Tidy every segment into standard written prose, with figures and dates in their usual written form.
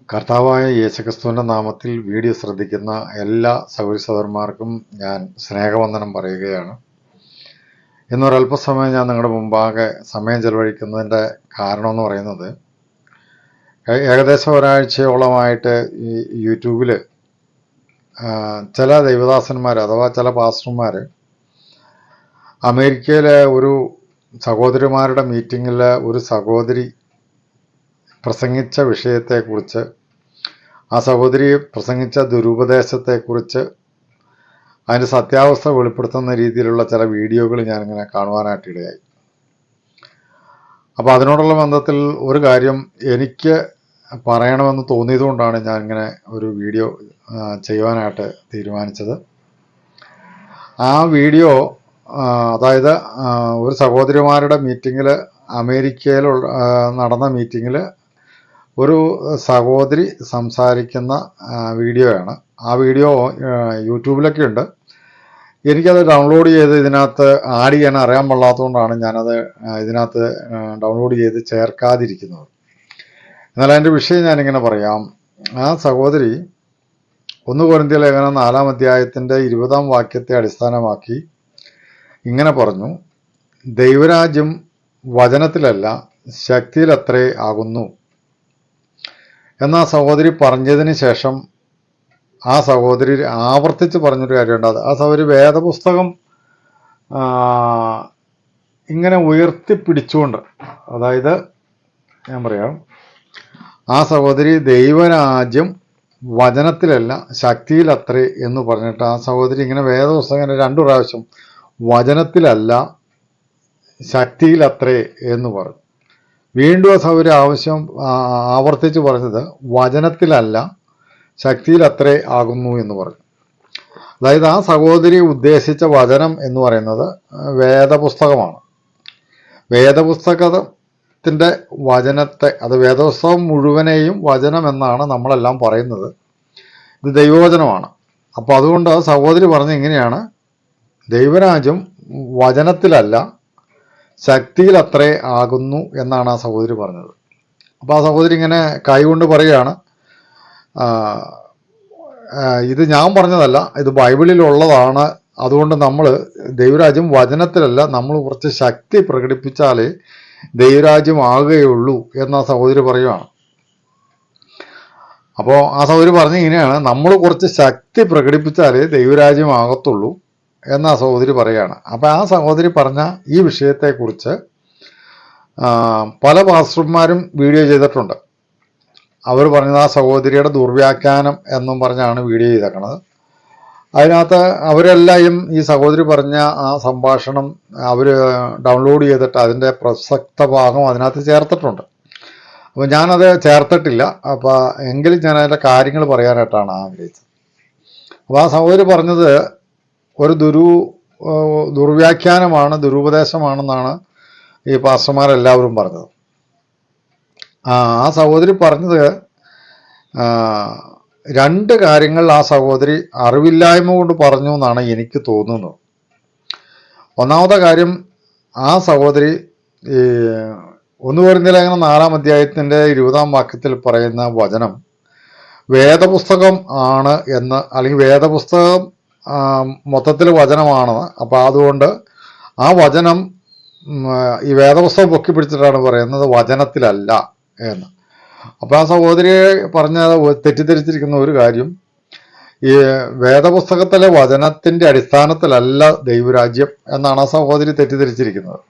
കർത്താവായ യേശുക്രിസ്തുവിൻ്റെ നാമത്തിൽ വീഡിയോ ശ്രദ്ധിക്കുന്ന എല്ലാ സഹോദരന്മാർക്കും ഞാൻ സ്നേഹവന്ദനം പറയുകയാണ്. ഇന്നൊരല്പസമയം ഞാൻ നിങ്ങളുടെ മുമ്പാകെ സമയം ചെലവഴിക്കുന്നതിൻ്റെ കാരണമെന്ന് പറയുന്നത്, ഏകദേശം ഒരാഴ്ചയോളമായിട്ട് ഈ യൂട്യൂബിൽ ചില ദൈവദാസന്മാർ അഥവാ ചില പാസ്റ്റർമാർ അമേരിക്കയിലെ ഒരു സഹോദരിമാരുടെ മീറ്റിങ്ങിൽ ഒരു സഹോദരി പ്രസംഗിച്ച വിഷയത്തെക്കുറിച്ച്, ആ സഹോദരി പ്രസംഗിച്ച ദുരുപദേശത്തെക്കുറിച്ച് അതിൻ്റെ സത്യാവസ്ഥ വെളിപ്പെടുത്തുന്ന രീതിയിലുള്ള ചില വീഡിയോകൾ ഞാനിങ്ങനെ കാണുവാനായിട്ടിടയായി. അപ്പോൾ അതിനോടുള്ള ബന്ധത്തിൽ ഒരു കാര്യം എനിക്ക് പറയണമെന്ന് തോന്നിയതുകൊണ്ടാണ് ഞാനിങ്ങനെ ഒരു വീഡിയോ ചെയ്യുവാനായിട്ട് തീരുമാനിച്ചത്. ആ വീഡിയോ അതായത് ഒരു സഹോദരിമാരുടെ മീറ്റിങ്ങിൽ, അമേരിക്കയിൽ നടന്ന മീറ്റിങ്ങിൽ ഒരു സഹോദരി സംസാരിക്കുന്ന വീഡിയോയാണ്. ആ വീഡിയോ യൂട്യൂബിലൊക്കെ ഉണ്ട്. എനിക്കത് ഡൗൺലോഡ് ചെയ്ത് ഇതിനകത്ത് ആഡ് ചെയ്യാൻ അറിയാൻ പാടില്ലാത്തതുകൊണ്ടാണ് ഞാനത് ഇതിനകത്ത് ഡൗൺലോഡ് ചെയ്ത് ചേർക്കാതിരിക്കുന്നത്. എന്നാൽ അതിൻ്റെ വിഷയം ഞാനിങ്ങനെ പറയാം. ആ സഹോദരി 1 കൊരിന്ത്യർ ലേഖനം 4-ാം അധ്യായത്തിൻ്റെ 20-ാം വാക്യത്തെ അടിസ്ഥാനമാക്കി ഇങ്ങനെ പറഞ്ഞു: ദൈവരാജ്യം വചനത്തിലല്ല ശക്തിയിലത്രേ ആകുന്നു. എന്നാ സഹോദരി പറഞ്ഞതിന് ശേഷം ആ സഹോദരി ആവർത്തിച്ച് പറഞ്ഞൊരു കാര്യമുണ്ട്. ആ സഹോദരി വേദപുസ്തകം ഇങ്ങനെ ഉയർത്തിപ്പിടിച്ചുകൊണ്ട്, അതായത് ഞാൻ പറയാം, ആ സഹോദരി ദൈവരാജ്യം വചനത്തിലല്ല ശക്തിയിലത്രേ എന്ന് പറഞ്ഞിട്ട് ആ സഹോദരി ഇങ്ങനെ വേദപുസ്തകം 2 പ്രാവശ്യം വചനത്തിലല്ല ശക്തിയിലത്രേ എന്ന് പറഞ്ഞു. വീണ്ടും ആ സഹോദരി ആവർത്തിച്ച് പറഞ്ഞത് വചനത്തിലല്ല ശക്തിയിലത്രേ ആകുന്നു എന്ന് പറഞ്ഞു. അതായത് ആ സഹോദരി ഉദ്ദേശിച്ച വചനം എന്ന് പറയുന്നത് വേദപുസ്തകമാണ്. വേദപുസ്തകത്തിൻ്റെ വചനത്തെ, അത് വേദപുസ്തകം മുഴുവനെയും വചനം എന്നാണ് നമ്മളെല്ലാം പറയുന്നത്. ഇത് ദൈവവചനമാണ്. അപ്പോൾ അതുകൊണ്ട് ആ സഹോദരി പറഞ്ഞ ഇങ്ങനെയാണ്: ദൈവരാജ്യം വചനത്തിലല്ല ശക്തിയിലത്രേ ആകുന്നു എന്നാണ് ആ സഹോദരി പറഞ്ഞത്. അപ്പോൾ ആ സഹോദരി ഇങ്ങനെ കൈകൊണ്ട് പറയുകയാണ്, ഇത് ഞാൻ പറഞ്ഞതല്ല, ഇത് ബൈബിളിലുള്ളതാണ്. അതുകൊണ്ട് നമ്മൾ ദൈവരാജ്യം വചനത്തിലല്ല, നമ്മൾ കുറച്ച് ശക്തി പ്രകടിപ്പിച്ചാലേ ദൈവരാജ്യം ആകുകയുള്ളൂ എന്ന് ആ സഹോദരി പറയുകയാണ്. അപ്പോൾ ആ സഹോദരി പറഞ്ഞ ഇങ്ങനെയാണ്: നമ്മൾ കുറച്ച് ശക്തി പ്രകടിപ്പിച്ചാലേ ദൈവരാജ്യം ആകത്തുള്ളൂ എന്ന് ആ സഹോദരി പറയുകയാണ്. അപ്പോൾ ആ സഹോദരി പറഞ്ഞ ഈ വിഷയത്തെക്കുറിച്ച് പല പാസ്റ്റർമാരും വീഡിയോ ചെയ്തിട്ടുണ്ട്. അവർ പറഞ്ഞത് ആ സഹോദരിയുടെ ദുർവ്യാഖ്യാനം എന്നും പറഞ്ഞാണ് വീഡിയോ ചെയ്തേക്കണത്. അതിനകത്ത് അവരെല്ലാം ഈ സഹോദരി പറഞ്ഞ ആ സംഭാഷണം അവർ ഡൗൺലോഡ് ചെയ്തിട്ട് അതിൻ്റെ പ്രസക്ത ഭാഗം അതിനകത്ത് ചേർത്തിട്ടുണ്ട്. അപ്പോൾ ഞാനത് ചേർത്തിട്ടില്ല. അപ്പോൾ എങ്കിലും ഞാൻ അതിൻ്റെ കാര്യങ്ങൾ പറയാനായിട്ടാണ് ആഗ്രഹിച്ചത്. അപ്പോൾ ആ സഹോദരി പറഞ്ഞത് ഒരു ദുർവ്യാഖ്യാനമാണ്, ദുരുപദേശമാണെന്നാണ് ഈ പാസ്റ്റർമാരെല്ലാവരും പറഞ്ഞത്. ആ സഹോദരി പറഞ്ഞത് 2 കാര്യങ്ങൾ ആ സഹോദരി അറിവില്ലായ്മ കൊണ്ട് പറഞ്ഞു എന്നാണ് എനിക്ക് തോന്നുന്നത്. ഒന്നാമത്തെ കാര്യം, ആ സഹോദരി 1 കൊരിന്ത്യർ ലേഖനം 4-ാം അധ്യായത്തിൻ്റെ 20-ാം വാക്യത്തിൽ പറയുന്ന വചനം വേദപുസ്തകം ആണ് എന്ന്, അല്ലെങ്കിൽ വേദപുസ്തകം മൊത്തത്തിൽ വചനമാണ്. അപ്പോൾ അതുകൊണ്ട് ആ വചനം ഈ വേദപുസ്തകം പൊക്കി പിടിച്ചിട്ടാണ് പറയുന്നത് വചനത്തിലല്ല എന്ന്. അപ്പോൾ ആ സഹോദരിയെ പറഞ്ഞത് തെറ്റിദ്ധരിച്ചിരിക്കുന്ന ഒരു കാര്യം, ഈ വേദപുസ്തകത്തിലെ വചനത്തിൻ്റെ അടിസ്ഥാനത്തിലല്ല ദൈവരാജ്യം എന്നാണ് ആ സഹോദരി തെറ്റിദ്ധരിച്ചിരിക്കുന്നത്.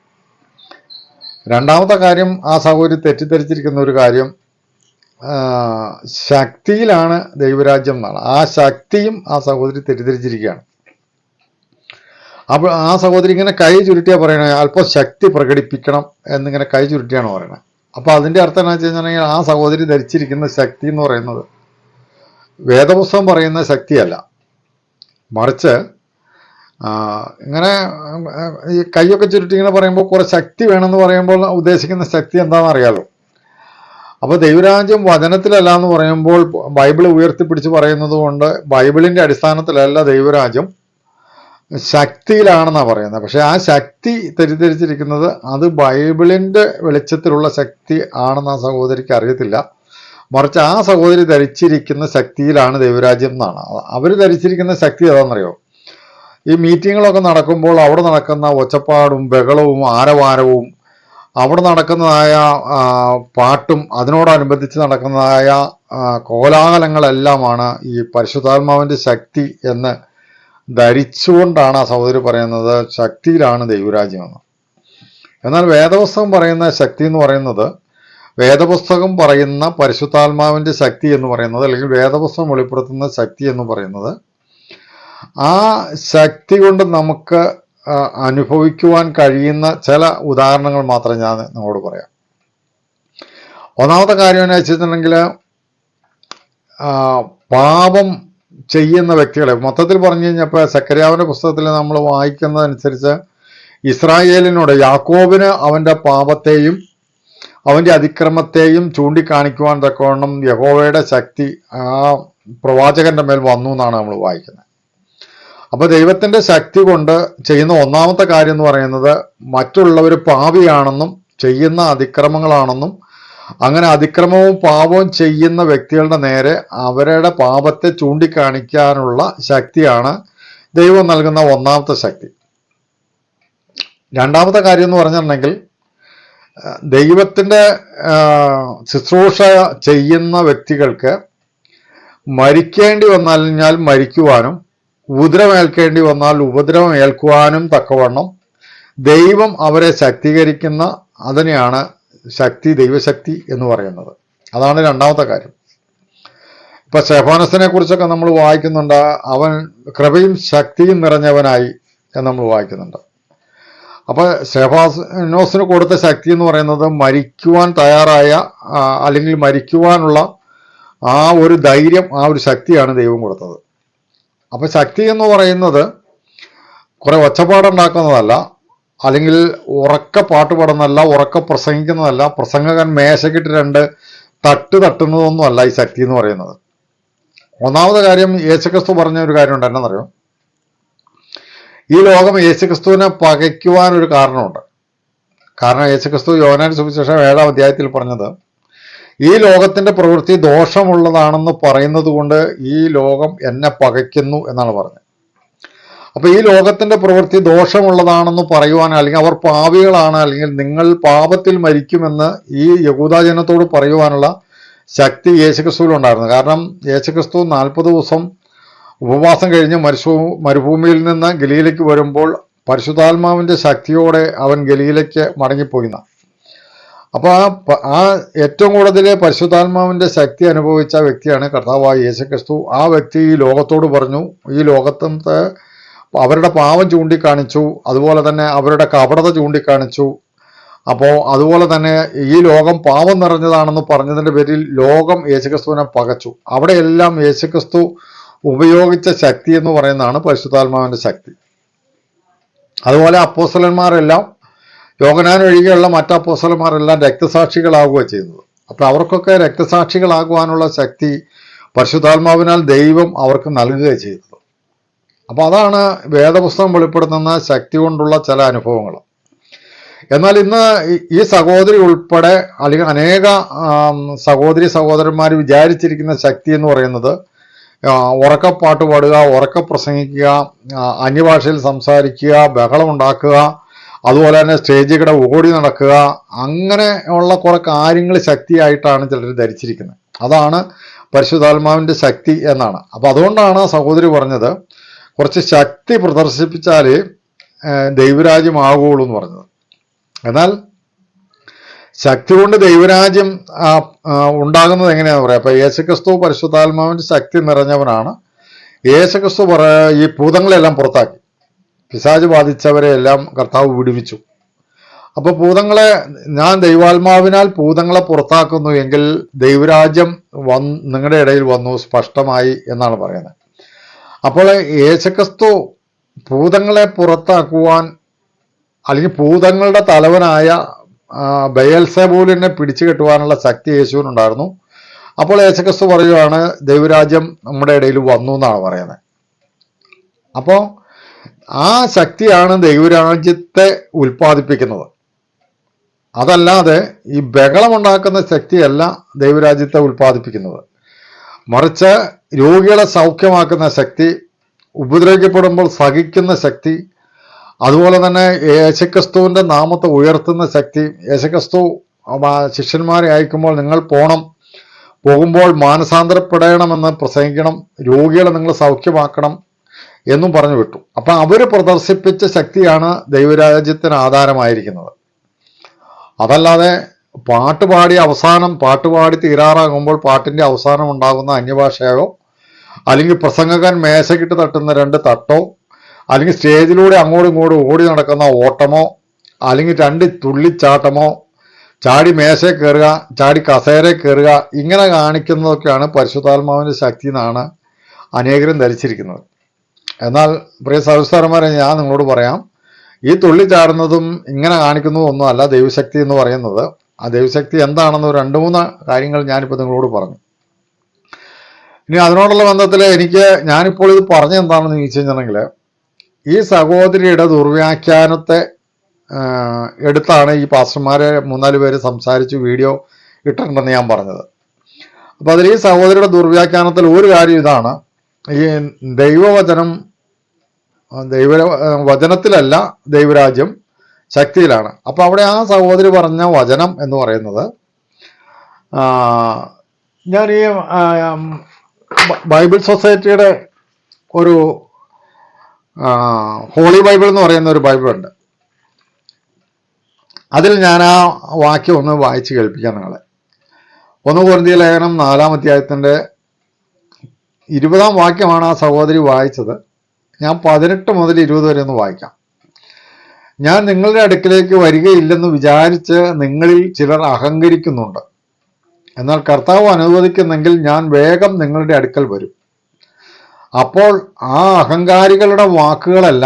രണ്ടാമത്തെ കാര്യം, ആ സഹോദരി തെറ്റിദ്ധരിച്ചിരിക്കുന്ന ഒരു കാര്യം, ശക്തിയിലാണ് ദൈവരാജ്യം എന്നാണ്. ആ ശക്തിയും ആ സഹോദരി തെറ്റിദ്ധരിച്ചിരിക്കുകയാണ്. അപ്പോൾ ആ സഹോദരി ഇങ്ങനെ കൈ ചുരുട്ടിയാണ് പറയണത്, അല്പം ശക്തി പ്രകടിപ്പിക്കണം എന്നിങ്ങനെ കൈ ചുരുട്ടിയാണ് പറയണത്. അപ്പോൾ അതിൻ്റെ അർത്ഥം എന്താ വെച്ച് കഴിഞ്ഞാൽ, ആ സഹോദരി ധരിച്ചിരിക്കുന്ന ശക്തി എന്ന് പറയുന്നത് വേദപുസ്തകം പറയുന്ന ശക്തിയല്ല, മറിച്ച് ഇങ്ങനെ ഈ കൈയൊക്കെ ചുരുട്ടി ഇങ്ങനെ പറയുമ്പോൾ കുറേ ശക്തി വേണമെന്ന് പറയുമ്പോൾ ഉദ്ദേശിക്കുന്ന ശക്തി എന്താണെന്ന് അറിയാലോ. അപ്പോൾ ദൈവരാജ്യം വചനത്തിലല്ല എന്ന് പറയുമ്പോൾ ബൈബിൾ ഉയർത്തിപ്പിടിച്ച് പറയുന്നത് കൊണ്ട് ബൈബിളിൻ്റെ അടിസ്ഥാനത്തിലല്ല ദൈവരാജ്യം ശക്തിയിലാണെന്നാണ് പറയുന്നത്. പക്ഷെ ആ ശക്തി തെറ്റിദ്ധരിച്ചിരിക്കുന്നത് അത് ബൈബിളിൻ്റെ വെളിച്ചത്തിലുള്ള ശക്തി ആണെന്ന് ആ സഹോദരിക്ക് അറിയത്തില്ല. മറിച്ച് ആ സഹോദരി ധരിച്ചിരിക്കുന്ന ശക്തിയിലാണ് ദൈവരാജ്യം എന്നാണ്. അവർ ധരിച്ചിരിക്കുന്ന ശക്തി ഏതാണെന്നറിയോ? ഈ മീറ്റിങ്ങുകളൊക്കെ നടക്കുമ്പോൾ അവിടെ നടക്കുന്ന ഒച്ചപ്പാടും ബഹളവും ആരവാരവും അവിടെ നടക്കുന്നതായ പാട്ടും അതിനോടനുബന്ധിച്ച് നടക്കുന്നതായ കോലാഹലങ്ങളെല്ലാമാണ് ഈ പരിശുദ്ധാത്മാവിൻ്റെ ശക്തി എന്ന് ധരിച്ചുകൊണ്ടാണ് ആ സഹോദരി പറയുന്നത് ശക്തിയിലാണ് ദൈവരാജ്യമെന്ന്. എന്നാൽ വേദപുസ്തകം പറയുന്ന ശക്തി എന്ന് പറയുന്നത്, വേദപുസ്തകം പറയുന്ന പരിശുദ്ധാത്മാവിൻ്റെ ശക്തി എന്ന് പറയുന്നത്, അല്ലെങ്കിൽ വേദപുസ്തകം വെളിപ്പെടുത്തുന്ന ശക്തി എന്ന് പറയുന്നത്, ആ ശക്തി കൊണ്ട് നമുക്ക് അനുഭവിക്കുവാൻ കഴിയുന്ന ചില ഉദാഹരണങ്ങൾ മാത്രം ഞാൻ നിങ്ങളോട് പറയാം. ഒന്നാമത്തെ കാര്യം എന്ന് വെച്ചിട്ടുണ്ടെങ്കിൽ, പാപം ചെയ്യുന്ന വ്യക്തികളെ മൊത്തത്തിൽ പറഞ്ഞു കഴിഞ്ഞപ്പോൾ സെക്കര്യാവിൻ്റെ പുസ്തകത്തിൽ നമ്മൾ വായിക്കുന്നതനുസരിച്ച് ഇസ്രായേലിനോട്, യാക്കോബിന് അവൻ്റെ പാപത്തെയും അവൻ്റെ അതിക്രമത്തെയും ചൂണ്ടിക്കാണിക്കുവാൻ തക്കവണ്ണം യഹോവയുടെ ശക്തി ആ പ്രവാചകന്റെ മേൽ വന്നു എന്നാണ് നമ്മൾ വായിക്കുന്നത്. അപ്പോൾ ദൈവത്തിൻ്റെ ശക്തി കൊണ്ട് ചെയ്യുന്ന ഒന്നാമത്തെ കാര്യം എന്ന് പറയുന്നത്, മറ്റുള്ളവർ പാപിയാണെന്നും ചെയ്യുന്ന അതിക്രമങ്ങളാണെന്നും അങ്ങനെ അതിക്രമവും പാപവും ചെയ്യുന്ന വ്യക്തികളുടെ നേരെ അവരുടെ പാപത്തെ ചൂണ്ടിക്കാണിക്കാനുള്ള ശക്തിയാണ് ദൈവം നൽകുന്ന ഒന്നാമത്തെ ശക്തി. രണ്ടാമത്തെ കാര്യം എന്ന് പറഞ്ഞിട്ടുണ്ടെങ്കിൽ, ദൈവത്തിൻ്റെ ശുശ്രൂഷ ചെയ്യുന്ന വ്യക്തികൾക്ക് മരിക്കേണ്ടി വന്നാൽ മരിക്കുവാനും ഉപദ്രവമേൽക്കേണ്ടി വന്നാൽ ഉപദ്രവം ഏൽക്കുവാനും തക്കവണ്ണം ദൈവം അവരെ ശക്തീകരിക്കുന്ന അതിനെയാണ് ശക്തി, ദൈവശക്തി എന്ന് പറയുന്നത്. അതാണ് രണ്ടാമത്തെ കാര്യം. ഇപ്പൊ സ്തെഫാനസിനെ കുറിച്ചൊക്കെ നമ്മൾ വായിക്കുന്നുണ്ട്, അവൻ കൃപയും ശക്തിയും നിറഞ്ഞവനായി എന്ന് നമ്മൾ വായിക്കുന്നുണ്ട്. അപ്പൊ സ്തെഫാനോസിന് കൊടുത്ത ശക്തി എന്ന് പറയുന്നത് മരിക്കുവാൻ തയ്യാറായ അല്ലെങ്കിൽ മരിക്കുവാനുള്ള ആ ഒരു ധൈര്യം, ആ ഒരു ശക്തിയാണ് ദൈവം കൊടുത്തത്. അപ്പൊ ശക്തി എന്ന് പറയുന്നത് കുറെ ഒച്ചപ്പാടുണ്ടാക്കുന്നതല്ല, അല്ലെങ്കിൽ ഉറക്ക പാട്ട് പാടുന്നതല്ല, ഉറക്ക പ്രസംഗിക്കുന്നതല്ല, പ്രസംഗകൻ മേശക്കിട്ട് രണ്ട് തട്ടുന്നതൊന്നുമല്ല ഈ ശക്തി എന്ന് പറയുന്നത്. ഒന്നാമത്തെ കാര്യം, യേശുക്രിസ്തു പറഞ്ഞ ഒരു കാര്യമുണ്ട്, എന്നറിയോ? ഈ ലോകം യേശുക്രിസ്തുവിനെ പകയ്ക്കുവാനൊരു കാരണമുണ്ട്. കാരണം യേശുക്രിസ്തു യോഹന്നാന്റെ സുവിശേഷം 7-ാം അധ്യായത്തിൽ പറഞ്ഞത്, ഈ ലോകത്തിന്റെ പ്രവൃത്തി ദോഷമുള്ളതാണെന്ന് പറയുന്നത് കൊണ്ട് ഈ ലോകം എന്നെ പകയ്ക്കുന്നു എന്നാണ് പറഞ്ഞത്. അപ്പൊ ഈ ലോകത്തിന്റെ പ്രവൃത്തി ദോഷമുള്ളതാണെന്ന് പറയുവാൻ, അല്ലെങ്കിൽ അവർ പാപികളാണ്, അല്ലെങ്കിൽ നിങ്ങൾ പാപത്തിൽ മരിക്കുമെന്ന് ഈ യഹൂദാജനത്തോട് പറയുവാനുള്ള ശക്തി യേശുക്രിസ്തുവിലുണ്ടായിരുന്നു. കാരണം യേശുക്രിസ്തു 40 ദിവസം ഉപവാസം കഴിഞ്ഞ് മരുഭൂമിയിൽ നിന്ന് ഗലീലയ്ക്ക് വരുമ്പോൾ പരിശുദ്ധാത്മാവിൻ്റെ ശക്തിയോടെ അവൻ ഗലീലയ്ക്ക് മടങ്ങിപ്പോയിന്ന. അപ്പോൾ ആ ഏറ്റവും കൂടുതൽ പരിശുദ്ധാത്മാവിൻ്റെ ശക്തി അനുഭവിച്ച വ്യക്തിയാണ് കർത്താവായ യേശുക്രിസ്തു. ആ വ്യക്തി ഈ ലോകത്തോട് പറഞ്ഞു, ഈ ലോകത്തെ അവരുടെ പാവം ചൂണ്ടിക്കാണിച്ചു, അതുപോലെ തന്നെ അവരുടെ കപടത ചൂണ്ടിക്കാണിച്ചു. അപ്പോൾ അതുപോലെ തന്നെ ഈ ലോകം പാപം നിറഞ്ഞതാണെന്ന് പറഞ്ഞതിൻ്റെ പേരിൽ ലോകം യേശുക്രിസ്തുവിനെ പകച്ചു. അവിടെയെല്ലാം യേശുക്രിസ്തു ഉപയോഗിച്ച ശക്തി എന്ന് പറയുന്നതാണ് പരിശുദ്ധാത്മാവിൻ്റെ ശക്തി. അതുപോലെ അപ്പോസ്തലന്മാരെല്ലാം, യോഹന്നാൻ ഒഴികെയുള്ള മറ്റ് അപ്പോസ്തലന്മാരെല്ലാം രക്തസാക്ഷികളാവുകയാണ് ചെയ്യുന്നത്. അപ്പോൾ അവർക്കൊക്കെ രക്തസാക്ഷികളാകുവാനുള്ള ശക്തി പരിശുദ്ധാത്മാവിനാൽ ദൈവം അവർക്ക് നൽകുകയാണ് ചെയ്തത്. അപ്പോൾ അതാണ് വേദപുസ്തകം വെളിപ്പെടുത്തുന്ന ശക്തി കൊണ്ടുള്ള ചില അനുഭവങ്ങൾ. എന്നാൽ ഇന്ന് ഈ സഹോദരി ഉൾപ്പെടെ, അല്ലെങ്കിൽ അനേക സഹോദരന്മാർ വിചാരിച്ചിരിക്കുന്ന ശക്തി എന്ന് പറയുന്നത് ഉറക്കപ്പാട്ട് പാടുക, ഉറക്ക പ്രസംഗിക്കുക, അന്യഭാഷയിൽ സംസാരിക്കുക, ബഹളമുണ്ടാക്കുക, അതുപോലെ തന്നെ സ്റ്റേജിൽ കൂടെ ഓടി നടക്കുക, അങ്ങനെ ഉള്ള കുറെ കാര്യങ്ങൾ ശക്തിയായിട്ടാണ് ചിലർ ധരിച്ചിരിക്കുന്നത്. അതാണ് പരിശുദ്ധാത്മാവിൻ്റെ ശക്തി എന്നാണ്. അപ്പം അതുകൊണ്ടാണ് സഹോദരി പറഞ്ഞത്, കുറച്ച് ശക്തി പ്രദർശിപ്പിച്ചാലേ ദൈവരാജ്യമാകുള്ളൂ എന്ന് പറഞ്ഞത്. എന്നാൽ ശക്തി കൊണ്ട് ദൈവരാജ്യം ഉണ്ടാകുന്നത് എങ്ങനെയാണെന്ന് പറയാം. അപ്പൊ യേശുക്രിസ്തു പരിശുദ്ധാത്മാവിന്റെ ശക്തി നിറഞ്ഞവനാണ്. യേശുക്രിസ്തു ഈ ഭൂതങ്ങളെല്ലാം പുറത്താക്കി, പിശാച് ബാധിച്ചവരെ എല്ലാം കർത്താവ് വിടുവിച്ചു. അപ്പൊ ഭൂതങ്ങളെ, ഞാൻ ദൈവാത്മാവിനാൽ ഭൂതങ്ങളെ പുറത്താക്കുന്നു എങ്കിൽ ദൈവരാജ്യം നിങ്ങളുടെ ഇടയിൽ വന്നു സ്പഷ്ടമായി എന്നാണ് പറയുന്നത്. അപ്പോൾ യേശുക്രിസ്തു ഭൂതങ്ങളെ പുറത്താക്കുവാൻ, അല്ലെങ്കിൽ ഭൂതങ്ങളുടെ തലവനായ ബയൽസെബൂലിനെ പിടിച്ചു കെട്ടുവാനുള്ള ശക്തി യേശുവിനുണ്ടായിരുന്നു. അപ്പോൾ യേശുക്രിസ്തു പറയുവാണ്, ദൈവരാജ്യം നമ്മുടെ ഇടയിൽ വന്നു എന്നാണ് പറയുന്നത്. അപ്പോൾ ആ ശക്തിയാണ് ദൈവരാജ്യത്തെ ഉൽപ്പാദിപ്പിക്കുന്നത്. അതല്ലാതെ ഈ ബഹളമുണ്ടാക്കുന്ന ശക്തിയല്ല ദൈവരാജ്യത്തെ ഉൽപ്പാദിപ്പിക്കുന്നത്. മറിച്ച് രോഗികളെ സൗഖ്യമാക്കുന്ന ശക്തി, ഉപദ്രവിക്കപ്പെടുമ്പോൾ സഹിക്കുന്ന ശക്തി, അതുപോലെ തന്നെ യേശുക്രിസ്തുവിൻ്റെ നാമത്തെ ഉയർത്തുന്ന ശക്തി. യേശുക്രിസ്തു ശിഷ്യന്മാരെ അയക്കുമ്പോൾ നിങ്ങൾ പോകുമ്പോൾ മാനസാന്തരപ്പെടണമെന്ന് പ്രസംഗിക്കണം, രോഗികളെ നിങ്ങൾ സൗഖ്യമാക്കണം എന്നും പറഞ്ഞു വിട്ടു. അപ്പം അവർ പ്രദർശിപ്പിച്ച ശക്തിയാണ് ദൈവരാജ്യത്തിന് ആധാരമായിരിക്കുന്നത്. അതല്ലാതെ പാട്ടുപാടി തീരാറാകുമ്പോൾ പാട്ടിൻ്റെ അവസാനം ഉണ്ടാകുന്ന അന്യഭാഷയോ, അല്ലെങ്കിൽ പ്രസംഗകൻ മേശക്കിട്ട് തട്ടുന്ന 2 തട്ടോ, അല്ലെങ്കിൽ സ്റ്റേജിലൂടെ അങ്ങോട്ടും ഇങ്ങോട്ടും ഓടി നടക്കുന്ന ഓട്ടമോ, അല്ലെങ്കിൽ 2 തുള്ളിച്ചാട്ടമോ, ചാടി മേശയെ കയറുക, ചാടി കസേരയിൽ കയറുക, ഇങ്ങനെ കാണിക്കുന്നതൊക്കെയാണ് പരിശുദ്ധാത്മാവിൻ്റെ ശക്തി എന്നാണ് അനേകരും ധരിച്ചിരിക്കുന്നത്. എന്നാൽ പ്രിയ സഹോദരന്മാരെ, ഞാൻ നിങ്ങളോട് പറയാം, ഈ തുള്ളിച്ചാടുന്നതും ഇങ്ങനെ കാണിക്കുന്നതും ഒന്നും അല്ല ദൈവശക്തി എന്ന് പറയുന്നത്. ആ ദൈവശക്തി എന്താണെന്ന് 2-3 കാര്യങ്ങൾ ഞാനിപ്പോൾ നിങ്ങളോട് പറഞ്ഞു. ഇനി അതിനോടുള്ള ബന്ധത്തിൽ ഞാനിപ്പോൾ ഇത് പറഞ്ഞത് എന്താണെന്ന് ചോദിച്ചു കഴിഞ്ഞിട്ടുണ്ടെങ്കിൽ, ഈ സഹോദരിയുടെ ദുർവ്യാഖ്യാനത്തെ എടുത്താണ് ഈ പാസ്റ്റർമാരെ 3-4 പേര് സംസാരിച്ച് വീഡിയോ ഇട്ടിട്ടുണ്ടെന്ന് ഞാൻ പറഞ്ഞത്. അപ്പോൾ അതിൽ ഈ സഹോദരിയുടെ ദുർവ്യാഖ്യാനത്തിൽ ഒരു കാര്യം ഇതാണ്: ഈ വചനത്തിലല്ല ദൈവരാജ്യം, ശക്തിയിലാണ്. അപ്പോൾ അവിടെ ആ സഹോദരി പറഞ്ഞ വചനം എന്ന് പറയുന്നത്, ഞാൻ ഈ ബൈബിൾ സൊസൈറ്റിയുടെ ഒരു ഹോളി ബൈബിൾ എന്ന് പറയുന്ന ഒരു ബൈബിളുണ്ട്. അതിൽ ഞാൻ ആ വാക്യം ഒന്ന് വായിച്ച് കേൾപ്പിക്കാം നിങ്ങളെ. 1 കൊരിന്ത്യർ ലേഖനം 4-ാം അധ്യായത്തിൻ്റെ 20-ാം വാക്യമാണ് ആ സഹോദരി വായിച്ചത്. ഞാൻ 18 മുതൽ 20 വരെ ഒന്ന് വായിക്കാം. ഞാൻ നിങ്ങളുടെ അടുക്കിലേക്ക് വരികയില്ലെന്ന് വിചാരിച്ച് നിങ്ങളിൽ ചിലർ അഹങ്കരിക്കുന്നുണ്ട്. എന്നാൽ കർത്താവ് അനുവദിക്കുന്നെങ്കിൽ ഞാൻ വേഗം നിങ്ങളുടെ അടുക്കൽ വരും. അപ്പോൾ ആ അഹങ്കാരികളുടെ വാക്കുകളല്ല,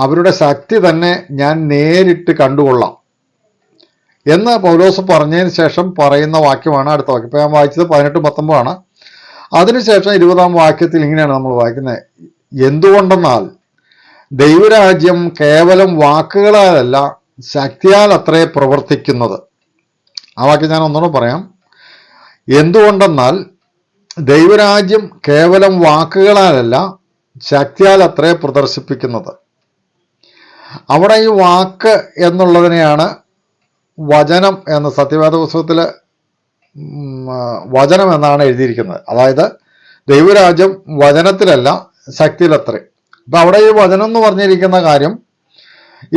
അവരുടെ ശക്തി തന്നെ ഞാൻ നേരിട്ട് കണ്ടുകൊള്ളാം എന്ന് പൗലോസ് പറഞ്ഞതിന് ശേഷം പറയുന്ന വാക്യമാണ് അടുത്ത വാക്യം. ഇപ്പോൾ ഞാൻ വായിച്ചത് 18-19 ആണ്. അതിനുശേഷം 20-ാം വാക്യത്തിൽ ഇങ്ങനെയാണ് നമ്മൾ വായിക്കുന്നത്: എന്തുകൊണ്ടെന്നാൽ ദൈവരാജ്യം കേവലം വാക്കുകളാലല്ല ശക്തിയാൽ അത്രേ പ്രവർത്തിക്കുന്നത്. ആ വാക്യം ഞാൻ ഒന്നുകൂടെ പറയാം. എന്തുകൊണ്ടെന്നാൽ ദൈവരാജ്യം കേവലം വാക്കുകളാലല്ല ശക്തിയാൽ അത്രേ പ്രദർശിപ്പിക്കുന്നത്. അവിടെ ഈ വാക്ക് എന്നുള്ളതിനെയാണ് വചനം എന്ന് സത്യവേദ പുസ്തകത്തിൽ വചനം എന്നാണ് എഴുതിയിരിക്കുന്നത്. അതായത് ദൈവരാജ്യം വചനത്തിലല്ല ശക്തിയിലത്രേ. അപ്പം അവിടെ ഈ വചനം എന്ന് പറഞ്ഞിരിക്കുന്ന കാര്യം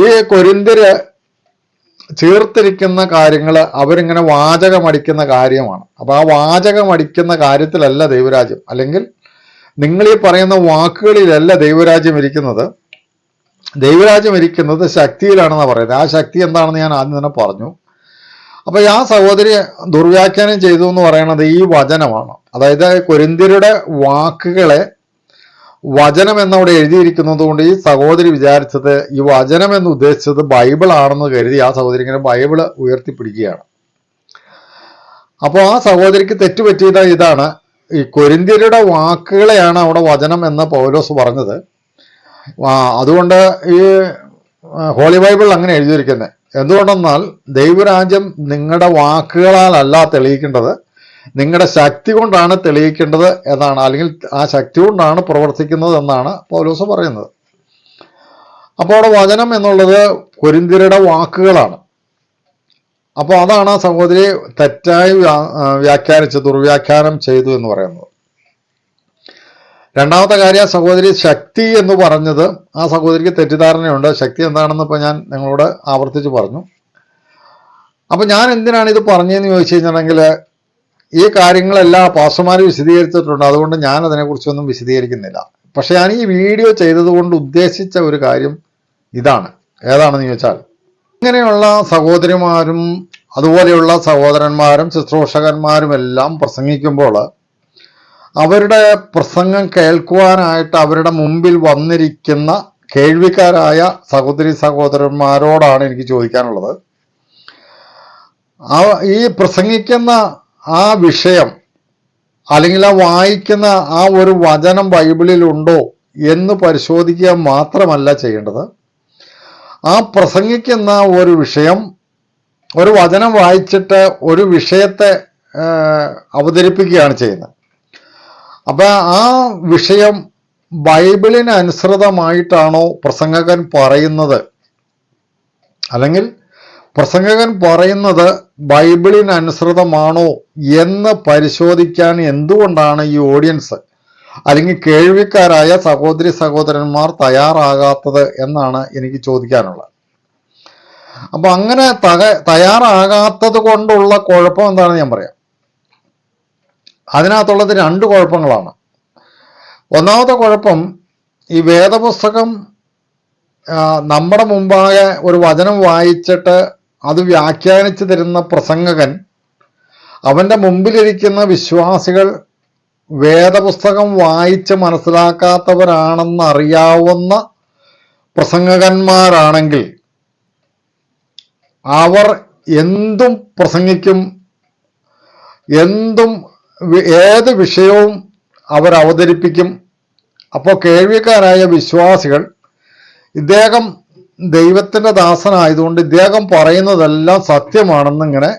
ഈ കൊരിന്ത്യര് ചേർത്തിരിക്കുന്ന കാര്യങ്ങൾ അവരിങ്ങനെ വാചകമടിക്കുന്ന കാര്യമാണ്. അപ്പോൾ ആ വാചകമടിക്കുന്ന കാര്യത്തിലല്ല ദൈവരാജ്യം, അല്ലെങ്കിൽ നിങ്ങൾ ഈ പറയുന്ന വാക്കുകളിലല്ല ദൈവരാജ്യം ഇരിക്കുന്നത്. ദൈവരാജ്യം ഇരിക്കുന്നത് ശക്തിയിലാണെന്ന് പറയുന്നത്. ആ ശക്തി എന്താണെന്ന് ഞാൻ ആദ്യം തന്നെ പറഞ്ഞു. അപ്പോൾ ആ സഹോദരി ദുർവ്യാഖ്യാനം ചെയ്തു എന്ന് പറയുന്നത് ഈ വചനമാണ്. അതായത് കൊരിന്ത്യരുടെ വാക്കുകളെ വചനം എന്നവിടെ എഴുതിയിരിക്കുന്നത് കൊണ്ട് ഈ സഹോദരി വിചാരിച്ചത് ഈ വചനം എന്ന് ഉദ്ദേശിച്ചത് ബൈബിൾ ആണെന്ന് കരുതി ആ സഹോദരി ഇങ്ങനെ ബൈബിള് ഉയർത്തിപ്പിടിക്കുകയാണ്. അപ്പോൾ ആ സഹോദരിക്ക് തെറ്റുപറ്റിയത് ഇതാണ്: ഈ കൊരിന്ത്യരുടെ വാക്കുകളെയാണ് അവിടെ വചനം എന്ന് പൗലോസ് പറഞ്ഞത്. അതുകൊണ്ട് ഈ ഹോളി ബൈബിൾ അങ്ങനെ എഴുതിയിരിക്കുന്നത്. എന്തുകൊണ്ടെന്നാൽ ദൈവരാജ്യം നിങ്ങളുടെ വാക്കുകളാലല്ല തെളിയിക്കേണ്ടത്, നിങ്ങളുടെ ശക്തി കൊണ്ടാണ് തെളിയിക്കേണ്ടത് എന്നാണ്, അല്ലെങ്കിൽ ആ ശക്തി കൊണ്ടാണ് പ്രവർത്തിക്കുന്നത് എന്നാണ് പൗലോസ് പറയുന്നത്. അപ്പോൾ അവിടെ വചനം എന്നുള്ളത് കൊരിന്ത്യരുടെ വാക്കുകളാണ്. അപ്പോൾ അതാണ് ആ സഹോദരി തെറ്റായി വ്യാഖ്യാനിച്ച് ദുർവ്യാഖ്യാനം ചെയ്തു എന്ന് പറയുന്നത്. രണ്ടാമത്തെ കാര്യം, ആ സഹോദരി ശക്തി എന്ന് പറഞ്ഞത് ആ സഹോദരിക്ക് തെറ്റിദ്ധാരണയുണ്ട്. ശക്തി എന്താണെന്ന് ഇപ്പോൾ ഞാൻ നിങ്ങളോട് ആവർത്തിച്ച് പറഞ്ഞു. അപ്പം ഞാൻ എന്തിനാണ് ഇത് പറഞ്ഞതെന്ന് ചോദിച്ചു കഴിഞ്ഞിട്ടുണ്ടെങ്കിൽ, ഈ കാര്യങ്ങളെല്ലാം പാസ്റ്റർമാർ വിശദീകരിച്ചിട്ടുണ്ട്. അതുകൊണ്ട് ഞാൻ അതിനെക്കുറിച്ചൊന്നും വിശദീകരിക്കുന്നില്ല. പക്ഷെ ഞാൻ ഈ വീഡിയോ ചെയ്തതുകൊണ്ട് ഉദ്ദേശിച്ച ഒരു കാര്യം ഇതാണ്. ഏതാണെന്ന് ചോദിച്ചാൽ, ഇങ്ങനെയുള്ള സഹോദരിമാരും അതുപോലെയുള്ള സഹോദരന്മാരും ശുശ്രൂഷകന്മാരുമെല്ലാം പ്രസംഗിക്കുമ്പോൾ അവരുടെ പ്രസംഗം കേൾക്കുവാനായിട്ട് അവരുടെ മുമ്പിൽ വന്നിരിക്കുന്ന കേൾവിക്കാരായ സഹോദരി സഹോദരന്മാരോടാണ് എനിക്ക് ചോദിക്കാനുള്ളത്. ഈ പ്രസംഗിക്കുന്ന ആ വിഷയം അല്ലെങ്കിൽ ആ വായിക്കുന്ന ആ ഒരു വചനം ബൈബിളിലുണ്ടോ എന്ന് പരിശോധിക്കുക മാത്രമല്ല ചെയ്യേണ്ടത്. ആ പ്രസംഗിക്കുന്ന ഒരു വിഷയം ഒരു വചനം വായിച്ചിട്ട് ഒരു വിഷയത്തെ അവതരിപ്പിക്കുകയാണ് ചെയ്യുന്നത്. അപ്പൊ ആ വിഷയം ബൈബിളിന് അനുസൃതമായിട്ടാണോ പ്രസംഗകൻ പറയുന്നത്, അല്ലെങ്കിൽ പ്രസംഗകൻ പറയുന്നത് ബൈബിളിന് അനുസൃതമാണോ എന്ന് പരിശോധിക്കാൻ എന്തുകൊണ്ടാണ് ഈ ഓഡിയൻസ് അല്ലെങ്കിൽ കേൾവിക്കാരായ സഹോദരി സഹോദരന്മാർ തയ്യാറാകാത്തത് എന്നാണ് എനിക്ക് ചോദിക്കാനുള്ളത്. അപ്പൊ അങ്ങനെ തയ്യാറാകാത്തത് കൊണ്ടുള്ള കുഴപ്പം എന്താണെന്ന് ഞാൻ പറയാം. അതിനകത്തുള്ളത് രണ്ട് കുഴപ്പങ്ങളാണ്. ഒന്നാമത്തെ കുഴപ്പം, ഈ വേദപുസ്തകം നമ്മുടെ മുമ്പാകെ ഒരു വചനം വായിച്ചിട്ട് അത് വ്യാഖ്യാനിച്ചു തരുന്ന പ്രസംഗകൻ, അവൻ്റെ മുമ്പിലിരിക്കുന്ന വിശ്വാസികൾ വേദപുസ്തകം വായിച്ച് മനസ്സിലാക്കാത്തവരാണെന്ന് അറിയാവുന്ന പ്രസംഗകന്മാരാണെങ്കിൽ അവർ എന്തും പ്രസംഗിക്കും, ഏത് വിഷയവും അവർ അവതരിപ്പിക്കും. അപ്പോൾ കേൾവിക്കാരായ വിശ്വാസികൾ ഇദ്ദേഹം ദൈവത്തിൻ്റെ ദാസനായതുകൊണ്ട് ഇദ്ദേഹം പറയുന്നതെല്ലാം സത്യമാണെന്ന് ഇങ്ങനെ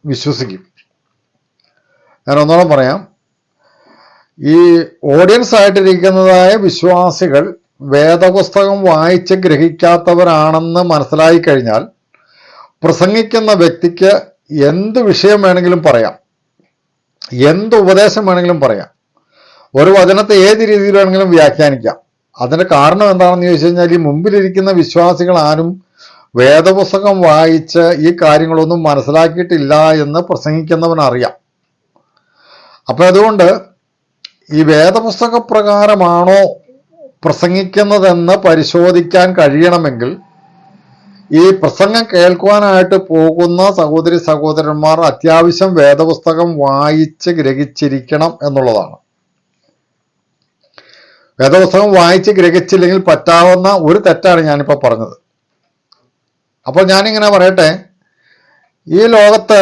വിശ്വസിക്കും. ഞാൻ ഒന്നോളം പറയാം, ഈ ഓഡിയൻസ് ആയിട്ടിരിക്കുന്നതായ വിശ്വാസികൾ വേദപുസ്തകം വായിച്ച് ഗ്രഹിക്കാത്തവരാണെന്ന് മനസ്സിലായി കഴിഞ്ഞാൽ പ്രസംഗിക്കുന്ന വ്യക്തിക്ക് എന്ത് വിഷയം വേണമെങ്കിലും പറയാം, എന്ത് ഉപദേശം വേണമെങ്കിലും പറയാം, ഒരു വചനത്തെ ഏത് രീതിയിൽ വേണമെങ്കിലും വ്യാഖ്യാനിക്കാം. അതിൻ്റെ കാരണം എന്താണെന്ന് ചോദിച്ചു കഴിഞ്ഞാൽ, ഈ മുമ്പിലിരിക്കുന്ന വിശ്വാസികൾ ആരും വേദപുസ്തകം വായിച്ച് ഈ കാര്യങ്ങളൊന്നും മനസ്സിലാക്കിയിട്ടില്ല എന്ന് പ്രസംഗിക്കുന്നവനറിയാം. അപ്പം അതുകൊണ്ട് ഈ വേദപുസ്തക പ്രകാരമാണോ പ്രസംഗിക്കുന്നതെന്ന് പരിശോധിക്കാൻ കഴിയണമെങ്കിൽ ഈ പ്രസംഗം കേൾക്കുവാനായിട്ട് പോകുന്ന സഹോദരി സഹോദരന്മാർ അത്യാവശ്യം വേദപുസ്തകം വായിച്ച് ഗ്രഹിച്ചിരിക്കണം എന്നുള്ളതാണ്. വേദപുസ്തകം വായിച്ച് ഗ്രഹിച്ചില്ലെങ്കിൽ പറ്റാവുന്ന ഒരു തെറ്റാണ് ഞാനിപ്പോൾ പറഞ്ഞത്. അപ്പോൾ ഞാനിങ്ങനെ പറയട്ടെ, ഈ ലോകത്ത്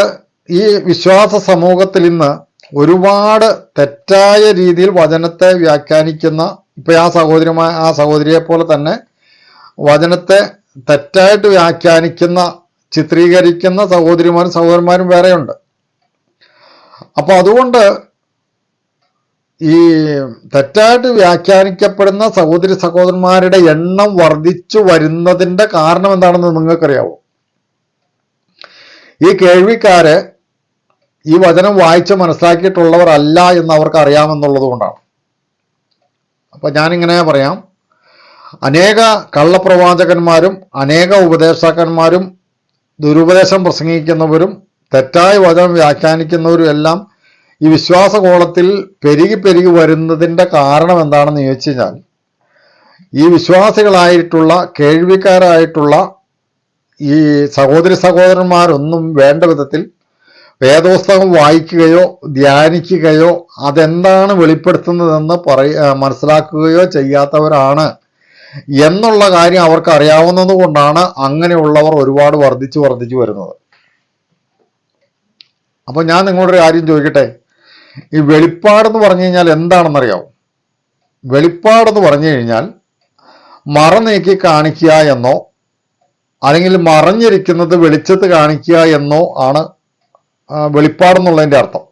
ഈ വിശ്വാസ സമൂഹത്തിൽ ഇന്ന് ഒരുപാട് തെറ്റായ രീതിയിൽ വചനത്തെ വ്യാഖ്യാനിക്കുന്ന, ഇപ്പം ആ സഹോദരിയെ പോലെ തന്നെ വചനത്തെ തെറ്റായിട്ട് വ്യാഖ്യാനിക്കുന്ന, ചിത്രീകരിക്കുന്ന സഹോദരിമാരും സഹോദരന്മാരും വേറെയുണ്ട്. അപ്പോൾ അതുകൊണ്ട് ഈ തെറ്റായിട്ട് വ്യാഖ്യാനിക്കപ്പെടുന്ന സഹോദരി സഹോദരന്മാരുടെ എണ്ണം വർദ്ധിച്ചു വരുന്നതിൻ്റെ കാരണം എന്താണെന്ന് നിങ്ങൾക്കറിയാവോ? ഈ കേൾവിക്കാര് ഈ വചനം വായിച്ച് മനസ്സിലാക്കിയിട്ടുള്ളവരല്ല എന്ന് അവർക്ക് അറിയാമെന്നുള്ളത് കൊണ്ടാണ്. അപ്പം ഞാനിങ്ങനെ പറയാം, അനേക കള്ളപ്രവാചകന്മാരും അനേക ഉപദേശകന്മാരും ദുരുപദേശം പ്രസംഗിക്കുന്നവരും തെറ്റായ വചനം വ്യാഖ്യാനിക്കുന്നവരും എല്ലാം ഈ വിശ്വാസകോളത്തിൽ പെരുകി വരുന്നതിൻ്റെ കാരണം എന്താണെന്ന് ചോദിച്ചു കഴിഞ്ഞാൽ, ഈ വിശ്വാസികളായിട്ടുള്ള കേൾവിക്കാരായിട്ടുള്ള ഈ സഹോദരി സഹോദരന്മാരൊന്നും വേണ്ട വിധത്തിൽ വേദപുസ്തകം വായിക്കുകയോ ധ്യാനിക്കുകയോ അതെന്താണ് വെളിപ്പെടുത്തുന്നതെന്ന് മനസ്സിലാക്കുകയോ ചെയ്യാത്തവരാണ് എന്നുള്ള കാര്യം അവർക്ക് അറിയാവുന്നത് കൊണ്ടാണ് അങ്ങനെയുള്ളവർ ഒരുപാട് വർദ്ധിച്ചു വരുന്നത്. അപ്പോൾ ഞാൻ നിങ്ങളോടൊരു കാര്യം ചോദിക്കട്ടെ, ഈ വെളിപ്പാടെന്ന് പറഞ്ഞു കഴിഞ്ഞാൽ എന്താണെന്നറിയാമോ? വെളിപ്പാടെന്ന് പറഞ്ഞു കഴിഞ്ഞാൽ മറ നീക്കി കാണിക്കുക എന്നോ അല്ലെങ്കിൽ മറഞ്ഞിരിക്കുന്നത് വെളിച്ചത്ത് കാണിക്കുക എന്നോ ആണ് വെളിപ്പാടെന്നുള്ളതിൻ്റെ അർത്ഥം.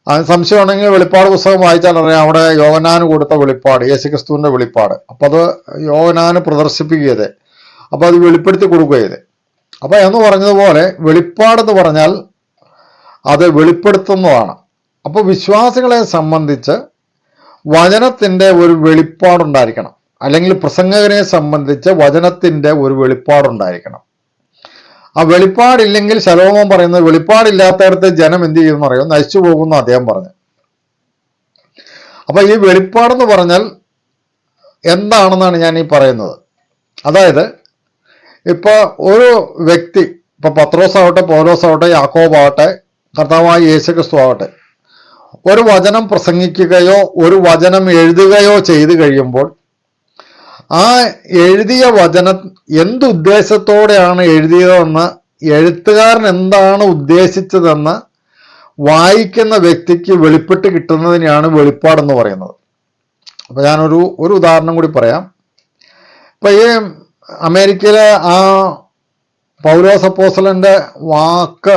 അതിന് സംശയമുണ്ടെങ്കിൽ വെളിപ്പാട് പുസ്തകം വായിച്ചാൽ അറിയാം, അവിടെ യോഹന്നാന് കൊടുത്ത വെളിപ്പാട്, യേശുക്രിസ്തുവിൻ്റെ വെളിപ്പാട്. അപ്പോൾ അത് യോഹന്നാന് പ്രദർശിപ്പിക്കുകയത്, അപ്പോൾ അത് വെളിപ്പെടുത്തി കൊടുക്കുകയത്. അപ്പോൾ എന്ന് പറഞ്ഞതുപോലെ വെളിപ്പാടെന്ന് പറഞ്ഞാൽ അത് വെളിപ്പെടുത്തുന്നതാണ്. അപ്പോൾ വിശ്വാസികളെ സംബന്ധിച്ച് വചനത്തിൻ്റെ ഒരു വെളിപ്പാടുണ്ടായിരിക്കണം, അല്ലെങ്കിൽ പ്രസംഗകനെ സംബന്ധിച്ച് വചനത്തിൻ്റെ ഒരു വെളിപ്പാടുണ്ടായിരിക്കണം. ആ വെളിപ്പാടില്ലെങ്കിൽ ശലോമോൻ പറയുന്നത്, വെളിപ്പാടില്ലാത്തടത്ത് ജനം എന്ത് ചെയ്യുമെന്ന് അറിയാം, നശിച്ചു പോകുന്നു അദ്ദേഹം പറഞ്ഞു. അപ്പൊ ഈ വെളിപ്പാടെന്ന് പറഞ്ഞാൽ എന്താണെന്നാണ് ഞാൻ ഈ പറയുന്നത്. അതായത് ഇപ്പൊ ഒരു വ്യക്തി, ഇപ്പൊ പത്രോസ് ആവട്ടെ, പൗലോസ് ആവട്ടെ, യാക്കോബാവട്ടെ, കർത്താവായ യേശുക്രിസ്തു ആവട്ടെ, ഒരു വചനം പ്രസംഗിക്കുകയോ ഒരു വചനം എഴുതുകയോ ചെയ്തു കഴിയുമ്പോൾ ആ എഴുതിയ വചനം എന്തുദ്ദേശത്തോടെയാണ് എഴുതിയതെന്ന്, എഴുത്തുകാരൻ എന്താണ് ഉദ്ദേശിച്ചതെന്ന് വായിക്കുന്ന വ്യക്തിക്ക് വെളിപ്പെട്ട് കിട്ടുന്നതിനെയാണ് വെളിപ്പാടെന്ന് പറയുന്നത്. അപ്പോൾ ഞാനൊരു ഉദാഹരണം കൂടി പറയാം. ഇപ്പം ഈ അമേരിക്കയിലെ ആ പൗലോസ് അപ്പോസ്തലന്റെ വാക്ക്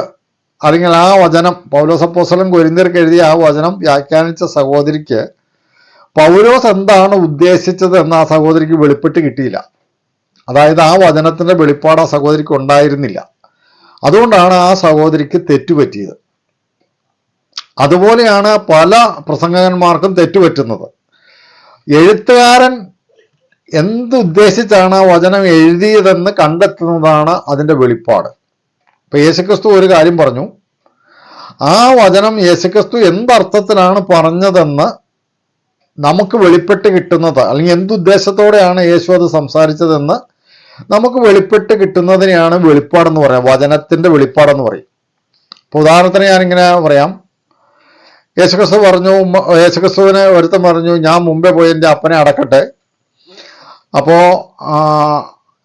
അല്ലെങ്കിൽ ആ വചനം, പൗലോസ് അപ്പോസ്തലൻ കൊരിന്ത്യർക്ക് എഴുതിയ ആ വചനം വ്യാഖ്യാനിച്ച സഹോദരിക്ക് പൗലോസ് എന്താണ് ഉദ്ദേശിച്ചത് എന്ന് ആ സഹോദരിക്ക് വെളിപ്പെട്ട് കിട്ടിയില്ല. അതായത് ആ വചനത്തിന്റെ വെളിപ്പാട് ആ സഹോദരിക്ക് ഉണ്ടായിരുന്നില്ല. അതുകൊണ്ടാണ് ആ സഹോദരിക്ക് തെറ്റുപറ്റിയത്. അതുപോലെയാണ് പല പ്രസംഗകന്മാർക്കും തെറ്റുപറ്റുന്നത്. എഴുത്തുകാരൻ എന്തുദ്ദേശിച്ചാണ് ആ വചനം എഴുതിയതെന്ന് കണ്ടെത്തുന്നതാണ് അതിൻ്റെ വെളിപ്പാട്. ഇപ്പൊ യേശുക്രിസ്തു ഒരു കാര്യം പറഞ്ഞു, ആ വചനം യേശുക്രിസ്തു എന്തർത്ഥത്തിലാണ് പറഞ്ഞതെന്ന് നമുക്ക് വെളിപ്പെട്ട് കിട്ടുന്നത്, അല്ലെങ്കിൽ എന്തുദ്ദേശത്തോടെയാണ് യേശു അത് സംസാരിച്ചതെന്ന് നമുക്ക് വെളിപ്പെട്ട് കിട്ടുന്നതിനെയാണ് വെളിപ്പാടെന്ന് പറയാം, വചനത്തിന്റെ വെളിപ്പാടെന്ന് പറയും. ഇപ്പൊ ഉദാഹരണത്തിന് ഞാനിങ്ങനെ പറയാം, യേശുക്രിസ്തു പറഞ്ഞു, യേശുക്രിസ്തുവിനെ ഒരുത്തൻ പറഞ്ഞു, ഞാൻ മുമ്പേ പോയി എൻ്റെ അപ്പനെ അടക്കട്ടെ. അപ്പോ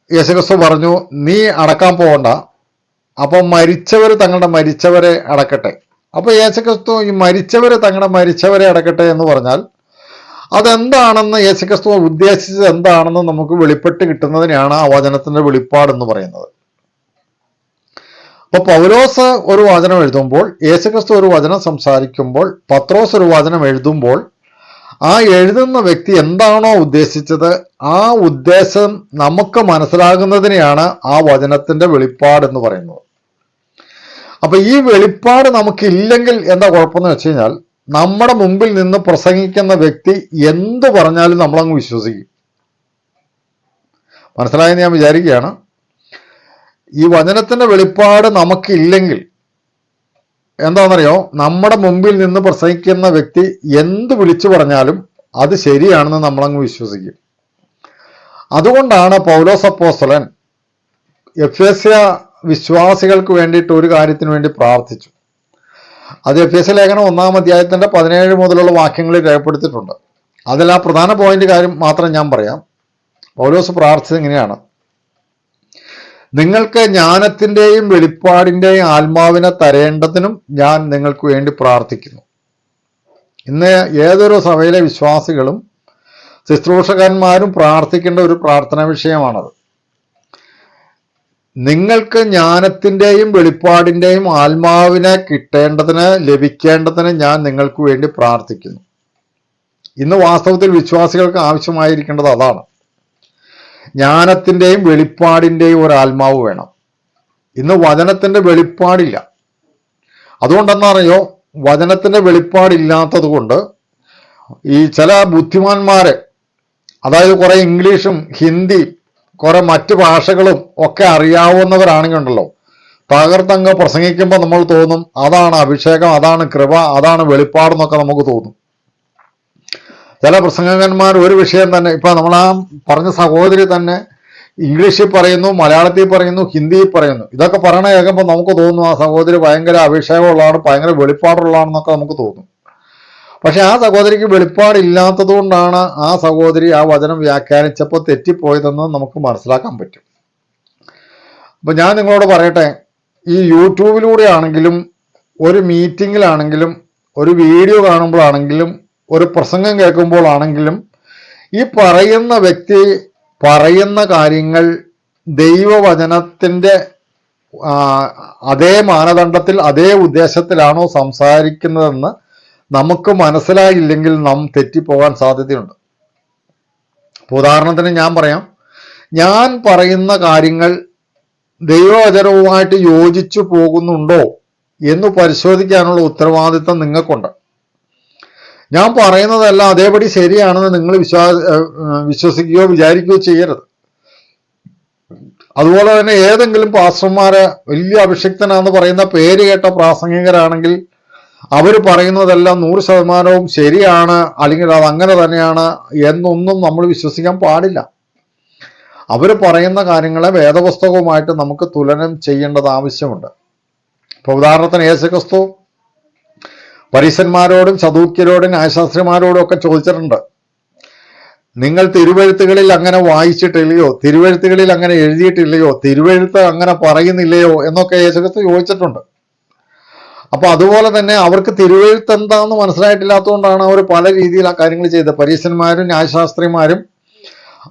യേശുക്രിസ്തു പറഞ്ഞു, നീ അടക്കാൻ പോകണ്ട, അപ്പൊ മരിച്ചവർ തങ്ങളുടെ മരിച്ചവരെ അടക്കട്ടെ. അപ്പൊ യേശുക്രിസ്തു ഈ മരിച്ചവർ തങ്ങളുടെ മരിച്ചവരെ അടക്കട്ടെ എന്ന് പറഞ്ഞാൽ അതെന്താണെന്ന്, യേശുക്രിസ്തു ഉദ്ദേശിച്ചത് എന്താണെന്ന് നമുക്ക് വെളിപ്പെട്ട് കിട്ടുന്നതിനെയാണ് ആ വചനത്തിന്റെ വെളിപ്പാടെന്ന് പറയുന്നത്. അപ്പൊ പൗലോസ് ഒരു വചനം എഴുതുമ്പോൾ, യേശുക്രിസ്തു ഒരു വചനം സംസാരിക്കുമ്പോൾ, പത്രോസ് ഒരു വചനം എഴുതുമ്പോൾ, ആ എഴുതുന്ന വ്യക്തി എന്താണോ ഉദ്ദേശിച്ചത് ആ ഉദ്ദേശം നമുക്ക് മനസ്സിലാകുന്നതിനെയാണ് ആ വചനത്തിന്റെ വെളിപ്പാട് എന്ന് പറയുന്നത്. അപ്പൊ ഈ വെളിപ്പാട് നമുക്കില്ലെങ്കിൽ എന്താ കുഴപ്പമെന്ന് വെച്ച് കഴിഞ്ഞാൽ, നമ്മുടെ മുമ്പിൽ നിന്ന് പ്രസംഗിക്കുന്ന വ്യക്തി എന്ത് പറഞ്ഞാലും നമ്മളങ്ങ് വിശ്വസിക്കും. മനസ്സിലായെന്ന് ഞാൻ വിചാരിക്കുകയാണ്. ഈ വചനത്തിന്റെ വെളിപ്പാട് നമുക്കില്ലെങ്കിൽ എന്താണെന്നറിയോ, നമ്മുടെ മുമ്പിൽ നിന്ന് പ്രസംഗിക്കുന്ന വ്യക്തി എന്ത് വിളിച്ചു പറഞ്ഞാലും അത് ശരിയാണെന്ന് നമ്മളങ്ങ് വിശ്വസിക്കും. അതുകൊണ്ടാണ് പൗലോസ് അപ്പോസ്തലൻ എഫേസ്യ വിശ്വാസികൾക്ക് വേണ്ടിയിട്ട് ഒരു കാര്യത്തിന് വേണ്ടി പ്രാർത്ഥിച്ചു. അത് എഫേസ്യ ലേഖനം 1-ാം അധ്യായത്തിന്റെ 17 മുതലുള്ള വാക്യങ്ങളിൽ രേഖപ്പെടുത്തിയിട്ടുണ്ട്. അതിൽ ആ പ്രധാന പോയിന്റ് കാര്യം മാത്രം ഞാൻ പറയാം. പൗലോസ് പ്രാർത്ഥിച്ചത് ഇങ്ങനെയാണ്: നിങ്ങൾക്ക് ജ്ഞാനത്തിൻ്റെയും വെളിപ്പാടിൻ്റെയും ആത്മാവിനെ തരേണ്ടതിനും ഞാൻ നിങ്ങൾക്ക് വേണ്ടി പ്രാർത്ഥിക്കുന്നു. ഇന്ന് ഏതൊരു സഭയിലെ വിശ്വാസികളും ശുശ്രൂഷകന്മാരും പ്രാർത്ഥിക്കേണ്ട ഒരു പ്രാർത്ഥനാ വിഷയമാണത്. നിങ്ങൾക്ക് ജ്ഞാനത്തിൻ്റെയും വെളിപ്പാടിൻ്റെയും ആത്മാവിനെ കിട്ടേണ്ടതിന്, ലഭിക്കേണ്ടതിന് ഞാൻ നിങ്ങൾക്ക് വേണ്ടി പ്രാർത്ഥിക്കുന്നു. ഇന്ന് വാസ്തവത്തിൽ വിശ്വാസികൾക്ക് ആവശ്യമായിരിക്കേണ്ടത് അതാണ്. ജ്ഞാനത്തിൻ്റെയും വെളിപ്പാടിൻ്റെയും ഒരു ആത്മാവ് വേണം. ഇന്ന് വചനത്തിന്റെ വെളിപ്പാടില്ല. അതുകൊണ്ടെന്നറിയോ, വചനത്തിന്റെ വെളിപ്പാടില്ലാത്തത് കൊണ്ട് ഈ ചില ബുദ്ധിമാന്മാര്, അതായത് കുറെ ഇംഗ്ലീഷും ഹിന്ദി കുറെ മറ്റു ഭാഷകളും ഒക്കെ അറിയാവുന്നവരാണെങ്കിലുണ്ടല്ലോ, തകർത്തങ്ങ് പ്രസംഗിക്കുമ്പോൾ നമ്മൾ തോന്നും അതാണ് അഭിഷേകം, അതാണ് കൃപ, അതാണ് വെളിപ്പാടെന്നൊക്കെ നമുക്ക് തോന്നും. ചില പ്രസംഗകന്മാർ ഒരു വിഷയം തന്നെ, ഇപ്പൊ നമ്മൾ ആ പറഞ്ഞ സഹോദരി തന്നെ ഇംഗ്ലീഷിൽ പറയുന്നു, മലയാളത്തിൽ പറയുന്നു, ഹിന്ദിയിൽ പറയുന്നു. ഇതൊക്കെ പറയണ കേൾക്കുമ്പോൾ നമുക്ക് തോന്നും ആ സഹോദരി ഭയങ്കര അഭിഷേകമുള്ളതാണ്, ഭയങ്കര വെളിപ്പാടുള്ളതാണെന്നൊക്കെ നമുക്ക് തോന്നും. പക്ഷെ ആ സഹോദരിക്ക് വെളിപ്പാടില്ലാത്തത് കൊണ്ടാണ് ആ സഹോദരി ആ വചനം വ്യാഖ്യാനിച്ചപ്പോൾ തെറ്റിപ്പോയതെന്ന് നമുക്ക് മനസ്സിലാക്കാൻ പറ്റും. അപ്പൊ ഞാൻ നിങ്ങളോട് പറയട്ടെ, ഈ യൂട്യൂബിലൂടെ ആണെങ്കിലും, ഒരു മീറ്റിങ്ങിലാണെങ്കിലും, ഒരു വീഡിയോ കാണുമ്പോഴാണെങ്കിലും, ഒരു പ്രസംഗം കേൾക്കുമ്പോഴാണെങ്കിലും, ഈ പറയുന്ന വ്യക്തി പറയുന്ന കാര്യങ്ങൾ ദൈവവചനത്തിൻ്റെ അതേ മാനദണ്ഡത്തിൽ അതേ ഉദ്ദേശത്തിലാണോ സംസാരിക്കുന്നതെന്ന് നമുക്ക് മനസ്സിലായില്ലെങ്കിൽ നാം തെറ്റിപ്പോകാൻ സാധ്യതയുണ്ട്. ഉദാഹരണത്തിന് ഞാൻ പറയാം, ഞാൻ പറയുന്ന കാര്യങ്ങൾ ദൈവവചനവുമായിട്ട് യോജിച്ചു പോകുന്നുണ്ടോ എന്ന് പരിശോധിക്കാനുള്ള ഉത്തരവാദിത്തം നിങ്ങൾക്കുണ്ട്. ഞാൻ പറയുന്നതെല്ലാം അതേപടി ശരിയാണെന്ന് നിങ്ങൾ വിശ്വസിക്കുകയോ വിചാരിക്കുകയോ ചെയ്യരുത്. അതുപോലെ തന്നെ ഏതെങ്കിലും പാസ്റ്റർമാരെ വലിയ അഭിഷിക്തനാന്ന് പറയുന്ന പേര് കേട്ട പ്രാസംഗികരാണെങ്കിൽ അവർ പറയുന്നതെല്ലാം 100% ശരിയാണ്, അല്ലെങ്കിൽ അത് അങ്ങനെ തന്നെയാണ് എന്നൊന്നും നമ്മൾ വിശ്വസിക്കാൻ പാടില്ല. അവർ പറയുന്ന കാര്യങ്ങളെ വേദപുസ്തകവുമായിട്ട് നമുക്ക് തുലനം ചെയ്യേണ്ടത് ആവശ്യമുണ്ട്. ഇപ്പൊ ഉദാഹരണത്തിന് യേശുക്രിസ്തു പരീശന്മാരോടും സദൂക്യരോടും ന്യായശാസ്ത്രിമാരോടും ഒക്കെ ചോദിച്ചിട്ടുണ്ട്, നിങ്ങൾ തിരുവെഴുത്തുകളിൽ അങ്ങനെ വായിച്ചിട്ടില്ലയോ, തിരുവെഴുത്തുകളിൽ അങ്ങനെ എഴുതിയിട്ടില്ലയോ, തിരുവെഴുത്ത് അങ്ങനെ പറയുന്നില്ലയോ എന്നൊക്കെ യേശുക്രിസ്തു ചോദിച്ചിട്ടുണ്ട്. അപ്പൊ അതുപോലെ തന്നെ അവർക്ക് തിരുവെഴുത്ത് എന്താണെന്ന് മനസ്സിലായിട്ടില്ലാത്തതുകൊണ്ടാണ് അവർ പല രീതിയിൽ ആ കാര്യങ്ങൾ ചെയ്തത്. പരീശന്മാരും ന്യായശാസ്ത്രിമാരും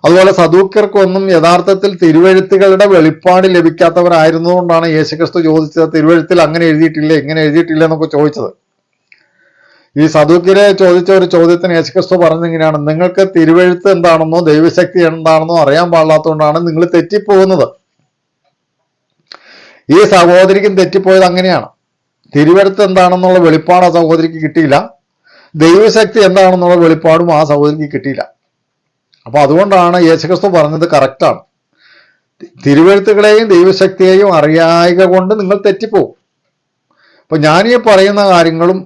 അതുപോലെ സദൂക്യർക്കൊന്നും യഥാർത്ഥത്തിൽ തിരുവെഴുത്തുകളുടെ വെളിപ്പാട് ലഭിക്കാത്തവരായിരുന്നതുകൊണ്ടാണ് യേശുക്രിസ്തു ചോദിച്ചത്, തിരുവെഴുത്തിൽ അങ്ങനെ എഴുതിയിട്ടില്ല ഇങ്ങനെ എഴുതിയിട്ടില്ല എന്നൊക്കെ ചോദിച്ചത്. ഈ സദൂക്യരെ ചോദിച്ച ഒരു ചോദ്യത്തിന് യേശുക്രിസ്തു പറഞ്ഞിങ്ങനെയാണ്, നിങ്ങൾക്ക് തിരുവെഴുത്ത് എന്താണെന്നോ ദൈവശക്തി എന്താണെന്നോ അറിയാൻ പാടില്ലാത്തതുകൊണ്ടാണ് നിങ്ങൾ തെറ്റിപ്പോകുന്നത്. ഈ സഹോദരിക്കും തെറ്റിപ്പോയത് അങ്ങനെയാണ്. തിരുവെഴുത്ത് എന്താണെന്നുള്ള വെളിപ്പാട് ആ സഹോദരിക്ക് കിട്ടിയില്ല, ദൈവശക്തി എന്താണെന്നുള്ള വെളിപ്പാടും ആ സഹോദരിക്ക് കിട്ടിയില്ല. അപ്പൊ അതുകൊണ്ടാണ് യേശുക്രിസ്തു പറഞ്ഞത് കറക്റ്റാണ്. തിരുവെഴുത്തുകളെയും ദൈവശക്തിയെയും അറിയായക കൊണ്ട് നിങ്ങൾ തെറ്റിപ്പോകും. അപ്പൊ ഞാനീ പറയുന്ന കാര്യങ്ങളും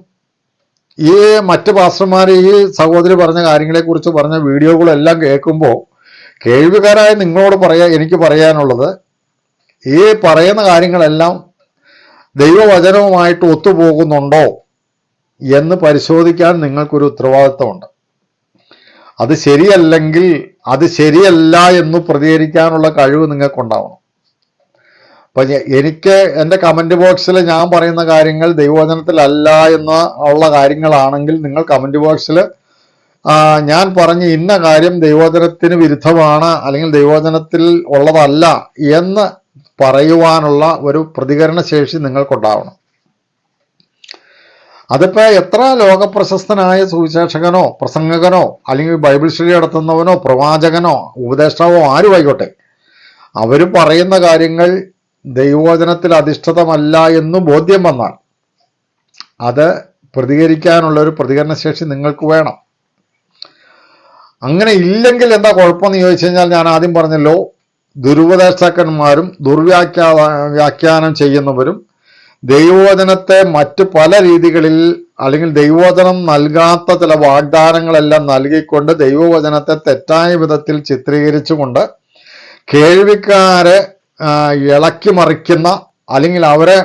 ഈ മറ്റ് പാസ്റ്റർമാർ ഈ സഹോദരി പറഞ്ഞ കാര്യങ്ങളെക്കുറിച്ച് പറഞ്ഞ വീഡിയോകളെല്ലാം കേൾക്കുമ്പോൾ കേൾവിക്കാരായ നിങ്ങളോട് എനിക്ക് പറയാനുള്ളത്, ഈ പറയുന്ന കാര്യങ്ങളെല്ലാം ദൈവവചനവുമായിട്ട് ഒത്തുപോകുന്നുണ്ടോ എന്ന് പരിശോധിക്കാൻ നിങ്ങൾക്കൊരു ഉത്തരവാദിത്വമുണ്ട്. അത് ശരിയല്ലെങ്കിൽ അത് ശരിയല്ല എന്ന് പ്രതികരിക്കാനുള്ള കഴിവ് നിങ്ങൾക്കുണ്ടാവണം. അപ്പൊ എനിക്ക് എൻ്റെ കമന്റ് ബോക്സിൽ ഞാൻ പറയുന്ന കാര്യങ്ങൾ ദൈവവചനത്തിലല്ല എന്ന് ഉള്ള കാര്യങ്ങളാണെങ്കിൽ നിങ്ങൾ കമന്റ് ബോക്സിൽ ഞാൻ പറഞ്ഞ ഇന്ന കാര്യം ദൈവവചനത്തിന് വിരുദ്ധമാണ് അല്ലെങ്കിൽ ദൈവവചനത്തിൽ ഉള്ളതല്ല എന്ന് പറയുവാനുള്ള ഒരു പ്രതികരണ ശേഷി നിങ്ങൾക്കുണ്ടാവണം. അതിപ്പോ എത്ര ലോകപ്രശസ്തനായ സുവിശേഷകനോ പ്രസംഗകനോ അല്ലെങ്കിൽ ബൈബിൾ സ്റ്റഡി നടത്തുന്നവനോ പ്രവാചകനോ ഉപദേഷ്ടാവോ ആരുമായിക്കോട്ടെ, അവർ പറയുന്ന കാര്യങ്ങൾ ദൈവവചനത്തിൽ അധിഷ്ഠിതമല്ല എന്ന് ബോധ്യം വന്നാൽ അത് പ്രതികരിക്കാനുള്ള ഒരു പ്രതികരണശേഷി നിങ്ങൾക്ക് വേണം. അങ്ങനെ ഇല്ലെങ്കിൽ എന്താ കുഴപ്പമെന്ന് ചോദിച്ചു കഴിഞ്ഞാൽ, ഞാൻ ആദ്യം പറഞ്ഞല്ലോ, ദുരുപദേഷ്ടാക്കന്മാരും വ്യാഖ്യാനം ചെയ്യുന്നവരും ദൈവവചനത്തെ മറ്റു പല രീതികളിൽ അല്ലെങ്കിൽ ദൈവവചനം നൽകാത്ത ചില വാഗ്ദാനങ്ങളെല്ലാം നൽകിക്കൊണ്ട് ദൈവവചനത്തെ തെറ്റായ വിധത്തിൽ ചിത്രീകരിച്ചുകൊണ്ട് കേൾവിക്കാരെ ഇളക്കി മറിക്കുന്ന അല്ലെങ്കിൽ അവരെ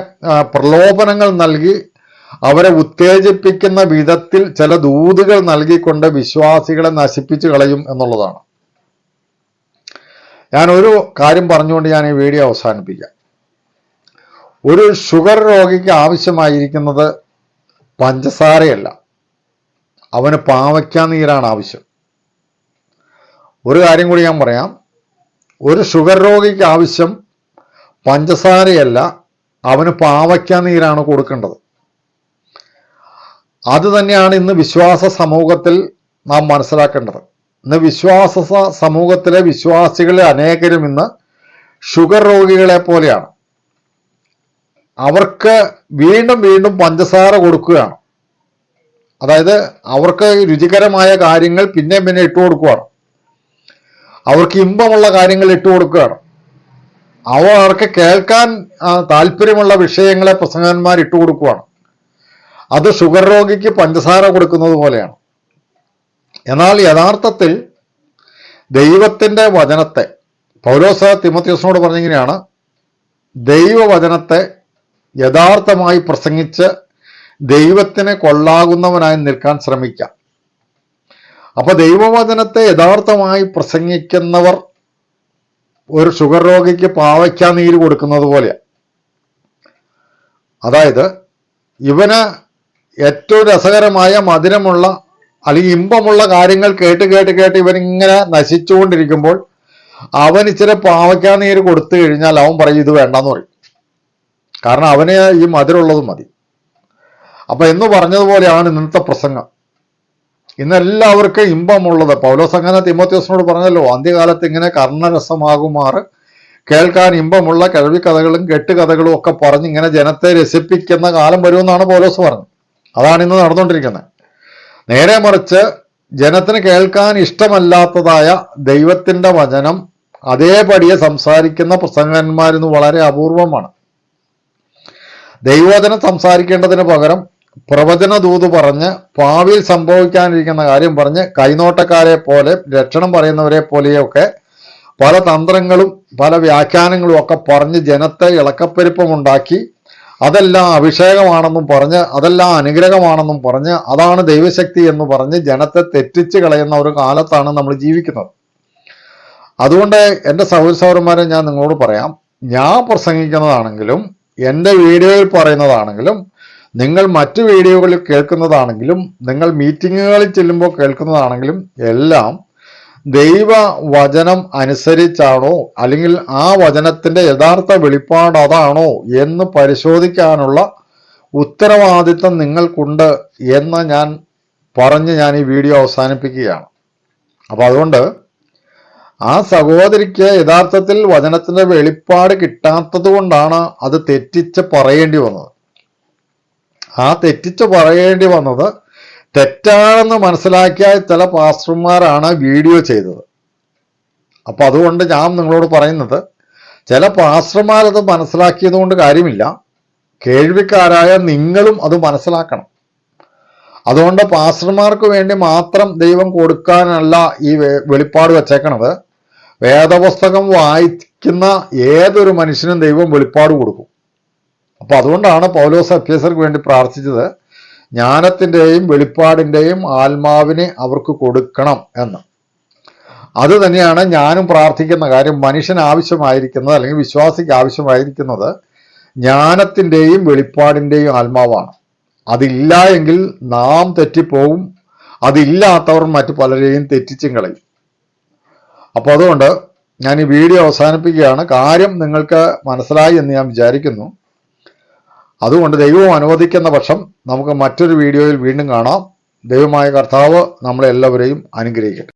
പ്രലോഭനങ്ങൾ നൽകി അവരെ ഉത്തേജിപ്പിക്കുന്ന വിധത്തിൽ ചില ദൂതുകൾ നൽകിക്കൊണ്ട് വിശ്വാസികളെ നശിപ്പിച്ചു കളയും എന്നുള്ളതാണ്. ഞാൻ ഒരു കാര്യം പറഞ്ഞുകൊണ്ട് ഞാൻ ഈ വീഡിയോ അവസാനിപ്പിക്കാം. ഒരു ഷുഗർ രോഗിക്ക് ആവശ്യമായിരിക്കുന്നത് പഞ്ചസാരയല്ല, അവന് പാവയ്ക്ക നീരാണ് ആവശ്യം. ഒരു കാര്യം കൂടി ഞാൻ പറയാം, ഒരു ഷുഗർ രോഗിക്ക് ആവശ്യം പഞ്ചസാരയല്ല, അവന് പാവയ്ക്ക നീരാണ് കൊടുക്കേണ്ടത്. അത് തന്നെയാണ് ഇന്ന് വിശ്വാസ സമൂഹത്തിൽ നാം മനസ്സിലാക്കേണ്ടത്. ഇന്ന് വിശ്വാസ സമൂഹത്തിലെ വിശ്വാസികളെ അനേകരും ഇന്ന് ഷുഗർ രോഗികളെ പോലെയാണ്. അവർക്ക് വീണ്ടും വീണ്ടും പഞ്ചസാര കൊടുക്കുകയാണ്. അതായത് അവർക്ക് രുചികരമായ കാര്യങ്ങൾ പിന്നെ ഇട്ട് കൊടുക്കുകയാണ്, അവർക്ക് ഇമ്പമുള്ള കാര്യങ്ങൾ ഇട്ട് കൊടുക്കുകയാണ്, അവർക്ക് കേൾക്കാൻ താല്പര്യമുള്ള വിഷയങ്ങളെ പ്രസംഗന്മാർ ഇട്ട് കൊടുക്കുകയാണ്. അത് ഷുഗർ രോഗിക്ക് പഞ്ചസാര കൊടുക്കുന്നത് പോലെയാണ്. എന്നാൽ യഥാർത്ഥത്തിൽ ദൈവത്തിൻ്റെ വചനത്തെ പൗലോസ് തിമോഥെയോസിനോട് പറഞ്ഞിങ്ങനെയാണ്, ദൈവവചനത്തെ യഥാർത്ഥമായി പ്രസംഗിച്ച് ദൈവത്തിന് കൊള്ളാകുന്നവനായി നിൽക്കാൻ ശ്രമിക്കാം. അപ്പൊ ദൈവവചനത്തെ യഥാർത്ഥമായി പ്രസംഗിക്കുന്നവർ ഒരു ഷുഗർ രോഗിക്ക് പാവയ്ക്ക നീര് കൊടുക്കുന്നത് പോലെയാണ്. അതായത് ഇവന് ഏറ്റവും രസകരമായ മധുരമുള്ള അല്ലെങ്കിൽ ഇമ്പമുള്ള കാര്യങ്ങൾ കേട്ട് കേട്ട് കേട്ട് ഇവനിങ്ങനെ നശിച്ചുകൊണ്ടിരിക്കുമ്പോൾ അവൻ ഇച്ചിരി പാവയ്ക്ക നീര് കൊടുത്തു കഴിഞ്ഞാൽ അവൻ പറയും ഇത് വേണ്ടെന്ന് പറയും. കാരണം അവന് ഈ മധുരമുള്ളത് മതി. അപ്പൊ എന്ന് പറഞ്ഞതുപോലെയാണ് ഇന്നത്തെ പ്രസംഗം. ഇന്നെല്ലാവർക്കും ഇമ്പമുള്ളത്. പൗലോസ് അങ്ങനെ തിമോഥെയോസിനോട് പറഞ്ഞല്ലോ, അന്ത്യകാലത്ത് ഇങ്ങനെ കർണരസമാകുമാറ് കേൾക്കാൻ ഇമ്പമുള്ള കേൾവിക്കഥകളും കെട്ടുകഥകളും ഒക്കെ പറഞ്ഞ് ഇങ്ങനെ ജനത്തെ രസിപ്പിക്കുന്ന കാലം വരുമെന്നാണ് പൗലോസ് പറഞ്ഞത്. അതാണ് ഇന്ന് നടന്നുകൊണ്ടിരിക്കുന്നത്. നേരെ മറിച്ച് ജനത്തിന് കേൾക്കാൻ ഇഷ്ടമല്ലാത്തതായ ദൈവത്തിൻ്റെ വചനം അതേപടിയെ സംസാരിക്കുന്ന പ്രസംഗന്മാരിന്ന് വളരെ അപൂർവമാണ്. ദൈവവചനം സംസാരിക്കേണ്ടതിന് പകരം പ്രവചന ദൂത് പറഞ്ഞ് ഭാവിയിൽ സംഭവിക്കാനിരിക്കുന്ന കാര്യം പറഞ്ഞ് കൈനോട്ടക്കാരെ പോലെ രക്ഷണം പറയുന്നവരെ പോലെയൊക്കെ പല തന്ത്രങ്ങളും പല വ്യാഖ്യാനങ്ങളും ഒക്കെ പറഞ്ഞ് ജനത്തെ ഇളക്കപ്പെരുപ്പമുണ്ടാക്കി അതെല്ലാം അഭിഷേകമാണെന്നും പറഞ്ഞ് അതെല്ലാം അനുഗ്രഹമാണെന്നും പറഞ്ഞ് അതാണ് ദൈവശക്തി എന്ന് പറഞ്ഞ് ജനത്തെ തെറ്റിച്ച് കളയുന്ന ഒരു കാലത്താണ് നമ്മൾ ജീവിക്കുന്നത്. അതുകൊണ്ട് എൻ്റെ സഹോദരന്മാരെ ഞാൻ നിങ്ങളോട് പറയാം, ഞാൻ പ്രസംഗിക്കുന്നതാണെങ്കിലും എൻ്റെ വീഡിയോയിൽ പറയുന്നതാണെങ്കിലും നിങ്ങൾ മറ്റു വീഡിയോകളിൽ കേൾക്കുന്നതാണെങ്കിലും നിങ്ങൾ മീറ്റിങ്ങുകളിൽ ചെല്ലുമ്പോൾ കേൾക്കുന്നതാണെങ്കിലും എല്ലാം ദൈവവചനം അനുസരിച്ചാണോ അല്ലെങ്കിൽ ആ വചനത്തിന്റെ യഥാർത്ഥ വെളിപ്പാട് അതാണോ എന്ന് പരിശോധിക്കാനുള്ള ഉത്തരവാദിത്വം നിങ്ങൾക്കുണ്ട് എന്ന് ഞാൻ ഞാൻ ഈ വീഡിയോ അവസാനിപ്പിക്കുകയാണ്. അപ്പൊ അതുകൊണ്ട് ആ സഹോദരിക്ക് യഥാർത്ഥത്തിൽ വചനത്തിന്റെ വെളിപ്പാട് കിട്ടാത്തത് കൊണ്ടാണ് അത് തെറ്റിച്ച് പറയേണ്ടി വന്നത്. ആ തെറ്റിച്ച് പറയേണ്ടി വന്നത് തെറ്റാണെന്ന് മനസ്സിലാക്കിയ ചില പാസ്റ്റർമാരാണ് വീഡിയോ ചെയ്തത്. അപ്പൊ അതുകൊണ്ട് ഞാൻ നിങ്ങളോട് പറയുന്നത്, ചില പാസ്റ്റർമാരത് മനസ്സിലാക്കിയത് കൊണ്ട് കാര്യമില്ല, കേൾവിക്കാരായ നിങ്ങളും അത് മനസ്സിലാക്കണം. അതുകൊണ്ട് പാസ്റ്റർമാർക്ക് വേണ്ടി മാത്രം ദൈവം കൊടുക്കാനല്ല ഈ വെളിപ്പാട് വെച്ചേക്കണത്. വേദപുസ്തകം വായിക്കുന്ന ഏതൊരു മനുഷ്യനും ദൈവം വെളിപ്പാട് കൊടുക്കും. അപ്പൊ അതുകൊണ്ടാണ് പൗലോസ് എഫേസ്യർക്ക് വേണ്ടി പ്രാർത്ഥിച്ചത്, ജ്ഞാനത്തിൻ്റെയും വെളിപ്പാടിൻ്റെയും ആത്മാവിനെ അവർക്ക് കൊടുക്കണം എന്ന്. അത് തന്നെയാണ് ഞാനും പ്രാർത്ഥിക്കുന്ന കാര്യം. മനുഷ്യന് ആവശ്യമായിരിക്കുന്നത് അല്ലെങ്കിൽ വിശ്വാസിക്ക് ആവശ്യമായിരിക്കുന്നത് ജ്ഞാനത്തിൻ്റെയും വെളിപ്പാടിൻ്റെയും ആത്മാവാണ്. അതില്ല എങ്കിൽ നാം തെറ്റിപ്പോകും. അതില്ലാത്തവർ മറ്റു പലരെയും തെറ്റിച്ചും കളയും. അപ്പോൾ അതുകൊണ്ട് ഞാൻ ഈ വീഡിയോ അവസാനിപ്പിക്കുകയാണ്. കാര്യം നിങ്ങൾക്ക് മനസ്സിലായി എന്ന് ഞാൻ വിചാരിക്കുന്നു. അതുകൊണ്ട് ദൈവം അനുവദിക്കുന്ന പക്ഷം നമുക്ക് മറ്റൊരു വീഡിയോയിൽ വീണ്ടും കാണാം. ദൈവമായ കർത്താവ് നമ്മളെല്ലാവരെയും അനുഗ്രഹിക്കട്ടെ.